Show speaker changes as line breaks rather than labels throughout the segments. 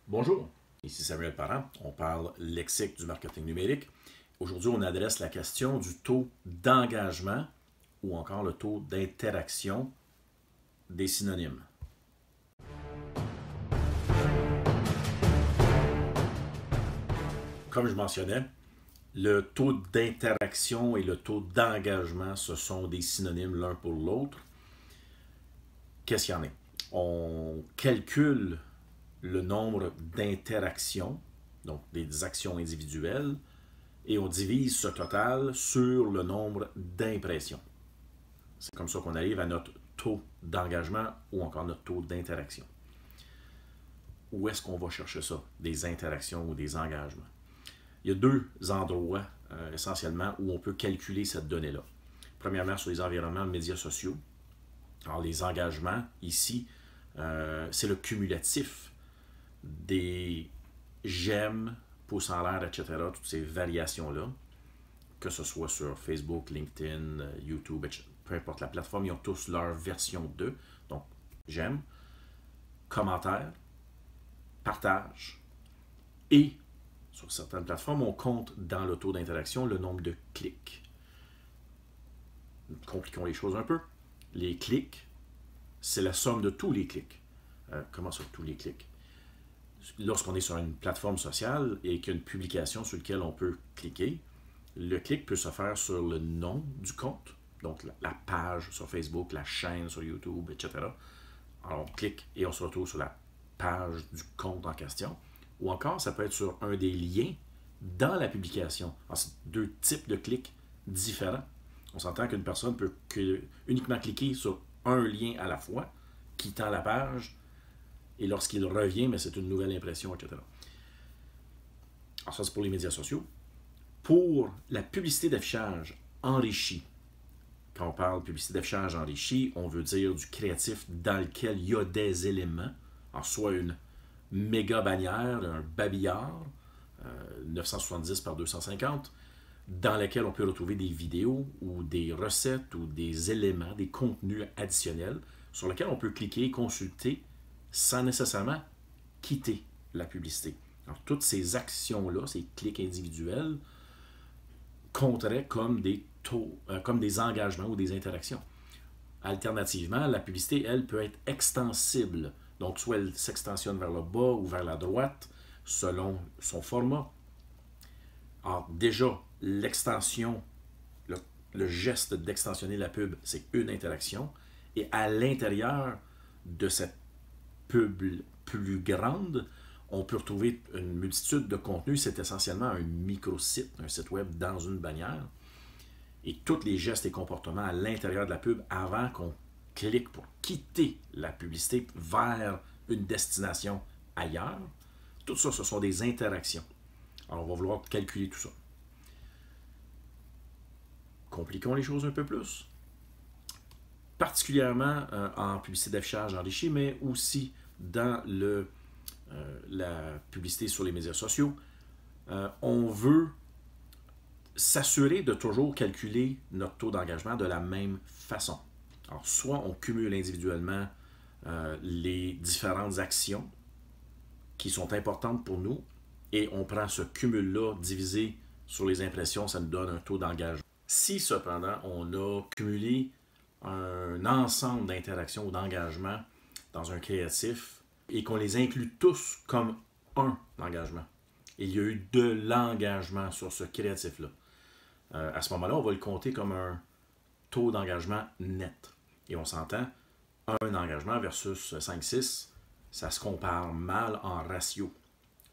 Bonjour, ici Samuel Parent. On parle lexique du marketing numérique. Aujourd'hui, on adresse la question du taux d'engagement ou encore le taux d'interaction des synonymes. Comme je mentionnais, le taux d'interaction et le taux d'engagement, ce sont des synonymes l'un pour l'autre. Qu'est-ce qu'il y en a? On calcule le nombre d'interactions, donc des actions individuelles, et on divise ce total sur le nombre d'impressions. C'est comme ça qu'on arrive à notre taux d'engagement ou encore notre taux d'interaction. Où est-ce qu'on va chercher ça? Des interactions ou des engagements? Il y a deux endroits essentiellement où on peut calculer cette donnée-là. Premièrement, sur les environnements de médias sociaux. Alors, les engagements, ici, c'est le cumulatif des j'aime, pouces en l'air, etc., toutes ces variations-là, que ce soit sur Facebook, LinkedIn, YouTube, etc., peu importe la plateforme, ils ont tous leur version 2. Donc, j'aime, commentaire, partage, et sur certaines plateformes, on compte dans le taux d'interaction le nombre de clics. Compliquons les choses un peu. Les clics, c'est la somme de tous les clics. Comment ça, tous les clics? Lorsqu'on est sur une plateforme sociale et qu'il y a une publication sur laquelle on peut cliquer, le clic peut se faire sur le nom du compte, donc la page sur Facebook, la chaîne sur YouTube, etc. Alors on clique et on se retrouve sur la page du compte en question. Ou encore, ça peut être sur un des liens dans la publication. Alors, c'est deux types de clics différents. On s'entend qu'une personne peut uniquement cliquer sur un lien à la fois, quittant la page, et lorsqu'il revient, mais c'est une nouvelle impression, etc. Alors ça, c'est pour les médias sociaux. Pour la publicité d'affichage enrichie, quand on parle de publicité d'affichage enrichie, on veut dire du créatif dans lequel il y a des éléments, alors soit une méga bannière, un babillard, 970 par 250, dans lequel on peut retrouver des vidéos ou des recettes ou des éléments, des contenus additionnels sur lesquels on peut cliquer et consulter sans nécessairement quitter la publicité. Alors, toutes ces actions-là, ces clics individuels, compteraient comme des taux, comme des engagements ou des interactions. Alternativement, la publicité, elle, peut être extensible. Donc, soit elle s'extensionne vers le bas ou vers la droite, selon son format. Alors, déjà, l'extension, le geste d'extensionner la pub, c'est une interaction. Et à l'intérieur de cette pub plus grande, on peut retrouver une multitude de contenus. C'est essentiellement un microsite, un site web dans une bannière. Et tous les gestes et comportements à l'intérieur de la pub avant qu'on clique pour quitter la publicité vers une destination ailleurs, tout ça, ce sont des interactions. Alors, on va vouloir calculer tout ça. Compliquons les choses un peu plus. Particulièrement en publicité d'affichage enrichi, mais aussi dans la publicité sur les médias sociaux, on veut s'assurer de toujours calculer notre taux d'engagement de la même façon. Alors, soit on cumule individuellement les différentes actions qui sont importantes pour nous et on prend ce cumul-là divisé sur les impressions, ça nous donne un taux d'engagement. Si cependant on a cumulé un ensemble d'interactions ou d'engagements dans un créatif et qu'on les inclut tous comme un engagement, il y a eu de l'engagement sur ce créatif-là. À ce moment-là, on va le compter comme un taux d'engagement net. Et on s'entend, un engagement versus 5-6, ça se compare mal en ratio.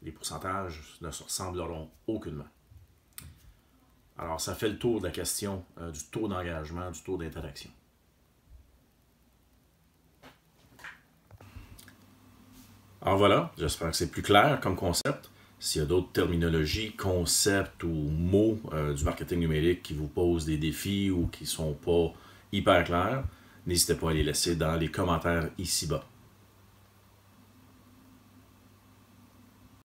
Les pourcentages ne se ressembleront aucunement. Alors, ça fait le tour de la question du taux d'engagement, du taux d'interaction. Alors voilà, j'espère que c'est plus clair comme concept. S'il y a d'autres terminologies, concepts ou mots du marketing numérique qui vous posent des défis ou qui ne sont pas hyper clairs, n'hésitez pas à les laisser dans les commentaires ici-bas.